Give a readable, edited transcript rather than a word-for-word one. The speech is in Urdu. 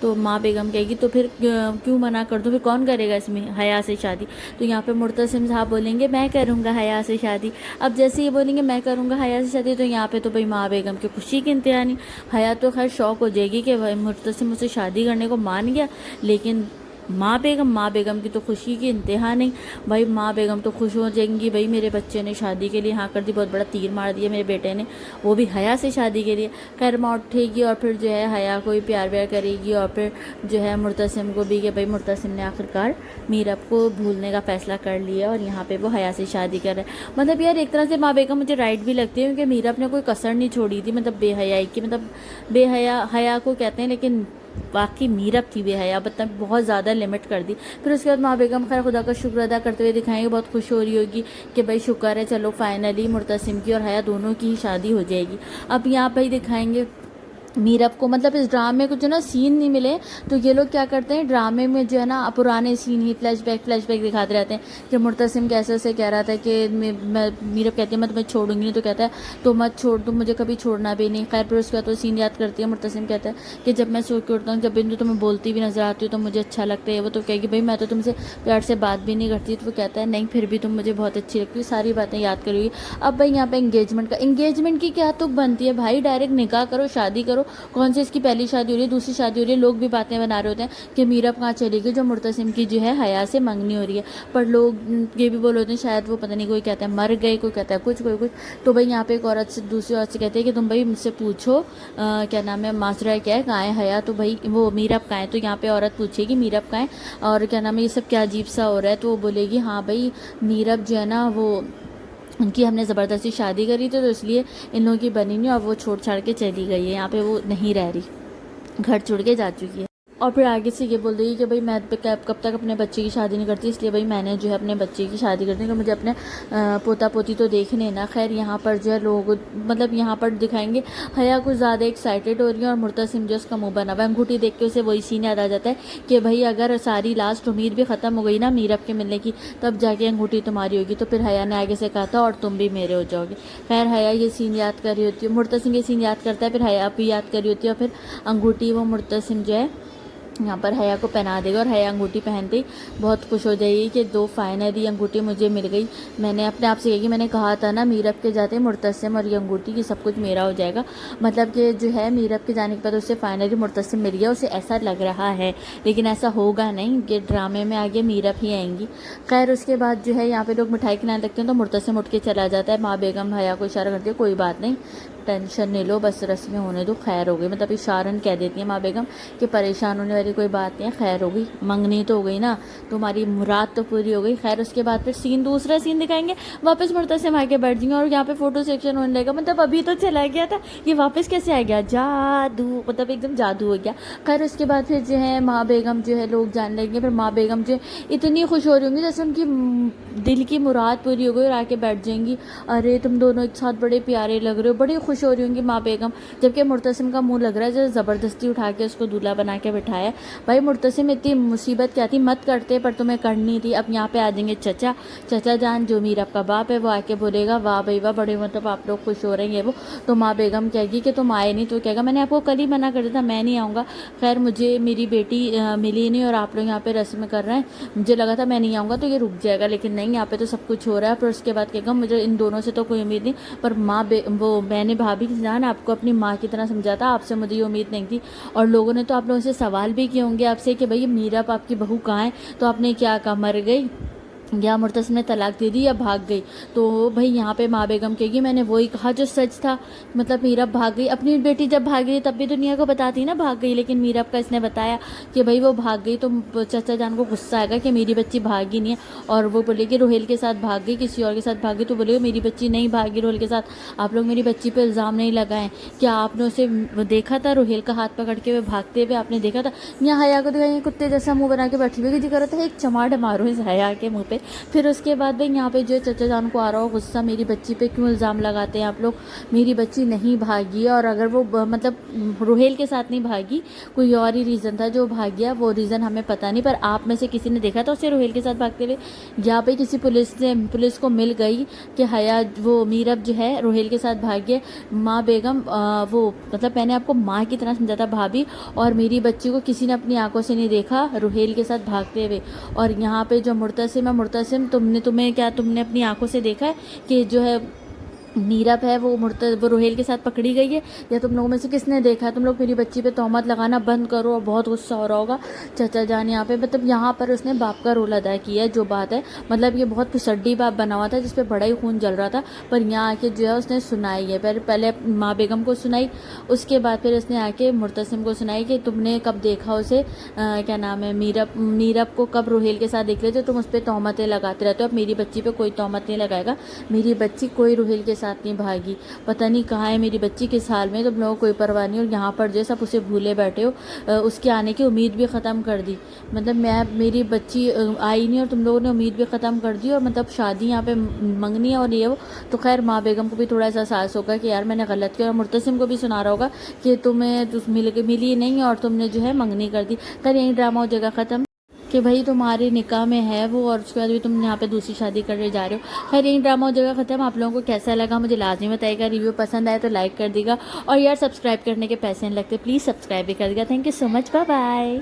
تو ماں بیگم کہے گی تو پھر کیوں منع کر دو, پھر کون کرے گا اس میں حیا سے شادی. تو یہاں پہ معتصم صاحب بولیں گے میں کروں گا حیا سے شادی. اب جیسے یہ بولیں گے میں کروں گا حیا سے شادی, تو یہاں پہ تو بھائی ماں بیگم کی خوشی کی انتہا نہیں. حیا تو خیر شوق ہو جائے گی کہ بھائی معتصم مجھ سے شادی کرنے کو مان گیا, لیکن ماں بیگم کی تو خوشی کی انتہا نہیں. بھائی ماں بیگم تو خوش ہو جائیں گی, بھائی میرے بچے نے شادی کے لیے ہاں کر دی, بہت بڑا تیر مار دیا میرے بیٹے نے, وہ بھی حیا سے شادی کے لیے. خیر ماں اٹھے گی اور پھر جو ہے حیا کو بھی پیار ویار کرے گی, اور پھر جو ہے معتصم کو بھی کہ بھائی معتصم نے آخرکار میرب کو بھولنے کا فیصلہ کر لیا اور یہاں پہ وہ حیا سے شادی کر رہے ہیں. مطلب یار ایک طرح سے ماں بیگم مجھے رائٹ بھی لگتی ہے, کیونکہ میرب نے کوئی کسر نہیں چھوڑی تھی, مطلب بے حیائی کی, مطلب بے حیا کو کہتے ہیں لیکن باقی میرب تھی بے حیا, مطلب بہت زیادہ لمٹ کر دی. پھر اس کے بعد ماں بیگم خیر خدا کا شکر ادا کرتے ہوئے دکھائیں گے, بہت خوش ہو رہی ہوگی کہ بھائی شکر ہے چلو فائنلی معتصم کی اور حیا دونوں کی ہی شادی ہو جائے گی. اب یہاں پہ ہی دکھائیں گے میرب کو, مطلب اس ڈرامے میں کچھ نا سین نہیں ملے, تو یہ لوگ کیا کرتے ہیں ڈرامے میں جو ہے نا پرانے سین ہی فلیش بیک دکھاتے رہتے ہیں کہ معتصم کیسے اسے کہہ رہا تھا کہ میرب کہتی ہے میں تمہیں چھوڑوں گی نہیں, تو کہتا ہے تو مت چھوڑ, تم مجھے کبھی چھوڑنا بھی نہیں. خیر پھر اس کے بعد وہ سین یاد کرتی ہے, معتصم کہتا ہے کہ جب میں سو کے اٹھتا ہوں جب بھی تمہیں بولتی بھی نظر آتی ہوں تو مجھے اچھا لگتا ہے. وہ تو کہے گی بھائی میں تو تم سے پیار سے بات بھی نہیں کرتی, تو وہ کہتا ہے نہیں پھر بھی تم مجھے بہت اچھی لگتی, ساری باتیں یاد کرے گی. اب بھائی یہاں پہ انگیجمنٹ کی کیا تک بنتی ہے بھائی, ڈائریکٹ نکاح کرو شادی کرو. کون سی اس کی پہلی شادی ہو رہی ہے, دوسری شادی ہو رہی ہے, لوگ بھی باتیں بنا رہے ہوتے ہیں کہ میرب کہاں چلے گی جو معتصم کی جو ہے حیا سے منگنی ہو رہی ہے. پر لوگ یہ بھی بول ہوتے ہیں شاید وہ پتہ نہیں, کوئی کہتا ہے مر گئے, کوئی کہتا ہے کچھ کوئی کچھ. تو بھائی یہاں پہ ایک عورت سے دوسری عورت سے کہتے ہیں کہ تم بھائی مجھ سے پوچھو کیا نام ہے معاشرہ کیا ہے, کہاں ہے حیا, تو بھائی وہ میرب کہاں ہے. تو یہاں پہ عورت پوچھے گی میرب کہاں ہے اور کیا نام ہے یہ سب کیا عجیب سا ہو رہا ہے. تو وہ بولے گی ہاں بھائی میرب جو ہے نا وہ ان کی ہم نے زبردستی شادی کری تھی, تو اس لیے ان لوگوں کی بنی نہیں اور وہ چھوڑ چھاڑ کے چلی گئی ہے, یہاں پہ وہ نہیں رہ رہی, گھر چھوڑ کے جا چکی ہے. اور پھر آگے سے یہ بول رہی ہے کہ بھائی میں کب تک اپنے بچے کی شادی نہیں کرتی, اس لیے بھائی میں نے جو ہے اپنے بچے کی شادی کرنی ہے کہ مجھے اپنے پوتا پوتی تو دیکھنے نا. خیر یہاں پر جو ہے لوگ مطلب یہاں پر دکھائیں گے حیا کچھ زیادہ ایکسائٹیڈ ہو رہی ہے اور معتصم جو اس کا منہ بنا ہوا ہے, انگوٹھی دیکھ کے اسے وہی سین یاد آ جاتا ہے کہ بھائی اگر ساری لاسٹ امید بھی ختم ہو گئی نا میرب کے ملنے کی تب جا کے انگوٹھی تمہاری ہوگی. تو پھر حیا نے آگے سے کہا تھا اور تم بھی میرے ہو جاؤ گے. خیر حیا یہ سین یاد کر رہی ہوتی ہے, معتصم یہ سین یاد کرتا ہے, پھر حیا بھی یاد کر رہی ہوتی ہے, اور پھر انگوٹھی وہ معتصم جو ہے یہاں پر حیا کو پہنا دے گا, اور حیا انگوٹھی پہنتے ہی بہت خوش ہو جائے گی کہ دو فائنلی انگوٹھی مجھے مل گئی. میں نے اپنے آپ سے کہی کہ میں نے کہا تھا نا میرب کے جاتے معتصم اور یہ انگوٹھی کی سب کچھ میرا ہو جائے گا. مطلب کہ جو ہے میرب کے جانے کے بعد اسے فائنلی معتصم مل گیا, اسے ایسا لگ رہا ہے لیکن ایسا ہوگا نہیں, کہ ڈرامے میں آگے میرب ہی آئیں گی. خیر اس کے بعد جو ہے یہاں پہ لوگ مٹھائی کھلانے لگتے ہیں, تو معتصم اٹھ کے چلا جاتا ہے. ماں بیگم حیا کو اشارہ کرتی ہے کوئی بات نہیں ٹینشن نہیں لو, بس رسمیں ہونے دو, خیر ہو گئی. مطلب اشارن کہہ دیتی ہیں ماں بیگم کہ پریشان ہونے والی کوئی بات نہیں ہے, خیر ہو گئی, منگنی تو ہو گئی نا, تمہاری مراد تو پوری ہو گئی. خیر اس کے بعد پھر دوسرا سین دکھائیں گے, واپس معتصم آ کے بیٹھ جائیں گے اور یہاں پہ فوٹو سیکشن ہونے لگے گا. مطلب ابھی تو چلا گیا تھا, یہ واپس کیسے آ گیا, جادو, مطلب ایک دم جادو ہو گیا. خیر اس کے بعد پھر جو ہے ماں بیگم جو ہے لوگ جاننے لگیں گے. پھر ماں بیگم جو اتنی خوش ہو رہی ہوں گی جیسے ان کی دل کی مراد پوری ہو گئی, اور آ کے بیٹھ جائیں گی, ارے تم دونوں ایک ساتھ بڑے پیارے لگ رہے ہو, بڑی خوش ہو رہی ہوں گی ماں بیگم. جبکہ معتصم کا منہ لگ رہا ہے جیسے زبردستی اٹھا کے اس کو دولہا بنا کے بٹھایا ہے. بھائی معتصم اتنی مصیبت کیا تھی, مت کرتے پر تمہیں کرنی تھی. اب یہاں پہ آ جائیں گے چچا جان جو میرب کا باپ ہے, وہ آ کے بولے گا واہ بھائی واہ, بڑے مطلب آپ لوگ خوش ہو رہے ہیں وہ. تو ماں بیگم کہے گی کہ تم آئے نہیں, تو کہے گا میں نے آپ کو کل ہی منع کر دیا تھا میں نہیں آؤں گا. خیر مجھے میری بیٹی ملی نہیں اور آپ لوگ یہاں پہ رسم کر رہے ہیں, مجھے لگا تھا میں نہیں آؤں گا تو یہ رک جائے گا, لیکن نہیں یہاں پہ تو سب کچھ ہو رہا ہے. پھر اس کے بعد کہے گا مجھے ان دونوں سے تو کوئی امید نہیں, پر وہ میں نے بھابھی جان آپ کو اپنی ماں کی طرح سمجھا تھا, آپ سے مجھے یہ امید نہیں تھی. اور لوگوں نے تو آپ لوگوں سے سوال بھی کیے ہوں گے آپ سے کہ بھائی میرب آپ کی بہو کہاں ہے, تو آپ نے کیا کہا مر گئی یا معتصم نے طلاق دے دی یا بھاگ گئی. تو بھائی یہاں پہ ماں بیگم کہے گی میں نے وہی کہا جو سچ تھا, مطلب میرب بھاگ گئی. اپنی بیٹی جب بھاگ گئی تب بھی دنیا کو بتاتی نا بھاگ گئی, لیکن میرب کا اس نے بتایا کہ بھائی وہ بھاگ گئی. تو چچا جان کو غصہ آئے گا کہ میری بچی بھاگی نہیں ہے, اور وہ بولے کہ روہیل کے ساتھ بھاگ گئی, کسی اور کے ساتھ بھاگ گئی. تو بولے گا میری بچی نہیں بھاگی روہیل کے ساتھ, آپ لوگ میری بچی پہ الزام نہیں لگائیں. کیا آپ نے اسے دیکھا تھا روہیل کا ہاتھ پکڑ کے وہ بھاگتے ہوئے, آپ نے دیکھا تھا. یہاں حیا کو دکھائیں کتے جیسا منہ بنا کے بیٹھی ہوئی, جی کر رہا تھا ایک چماٹ مارو اس حیا کے منہ پہ. پہ. پھر اس کے بعد بھائی یہاں پہ جو ہے چچا جان کو آ رہا ہو غصہ میری بچی پہ کیوں الزام لگاتے ہیں آپ لوگ, میری بچی نہیں بھاگی ہے, اور اگر وہ مطلب روہیل کے ساتھ نہیں بھاگی, کوئی اور ہی ریزن تھا جو بھاگ گیا, وہ ریزن ہمیں پتہ نہیں, پر آپ میں سے کسی نے دیکھا تھا اسے روہیل کے ساتھ بھاگتے ہوئے, یا بھائی کسی پولیس کو مل گئی کہ حیا وہ میرب جو ہے روہیل کے ساتھ بھاگی. ماں بیگم وہ مطلب میں نے آپ کو ماں کی طرح سمجھا تھا بھابھی, اور میری بچی کو کسی نے اپنی آنکھوں سے نہیں دیکھا روہیل کے ساتھ بھاگتے ہوئے. اور یہاں پہ جو مرتسم ہے, مرتسم تم نے اپنی آنکھوں سے دیکھا ہے کہ جو ہے میرب ہے وہ روہیل کے ساتھ پکڑی گئی ہے, یا تم لوگوں میں سے کس نے دیکھا ہے؟ تم لوگ میری بچی پہ تہمت لگانا بند کرو. اور بہت غصہ ہو رہا ہوگا چچا جان یہاں پہ, مطلب یہاں پر اس نے باپ کا رول ادا کیا ہے. جو بات ہے مطلب یہ بہت پسڈی باپ بنا ہوا تھا جس پہ بڑا ہی خون جل رہا تھا, پر یہاں آ کے جو ہے اس نے سنائی ہے. پہلے ماں بیگم کو سنائی, اس کے بعد پھر اس نے آ کے مرتسم کو سنائی کہ تم نے کب دیکھا اسے, کیا نام ہے, میرب کو کب روہیل کے ساتھ دیکھ لیتے, تم اس پہ تہمتیں لگاتے رہتے ہو. اب میری بچی پہ کوئی تہمت نہیں لگائے گا, میری بچی کوئی روہیل کے ساتھ نہیں بھاگی. پتہ نہیں کہاں ہے میری بچی, کس حال میں, تم لوگوں کو کوئی پرواہ نہیں. اور یہاں پر جو سب اسے بھولے بیٹھے ہو, اس کے آنے کی امید بھی ختم کر دی. مطلب میری بچی آئی نہیں اور تم لوگوں نے امید بھی ختم کر دی, اور مطلب شادی یہاں پہ منگنی ہے اور یہ وہ. تو خیر ماں بیگم کو بھی تھوڑا سا احساس ہوگا کہ یار میں نے غلط کیا, اور مرتسم کو بھی سنا رہا ہوگا کہ تمہیں ملی نہیں اور تم نے جو ہے منگنی کر دی. خیر یہی ڈرامہ ہو جائے گا ختم کہ بھائی تمہارے نکاح میں ہے وہ, اور اس کے بعد بھی تم یہاں پہ دوسری شادی کرنے جا رہے ہو. خیر یہی ڈرامہ ہو جائے گا ختم. آپ لوگوں کو کیسا لگا مجھے لازمی بتائے گا. ریویو پسند آئے تو لائک کر دیگا, اور یار سبسکرائب کرنے کے پیسے نہیں لگتے, پلیز سبسکرائب بھی کر دیگا. Thank you so much, bye bye.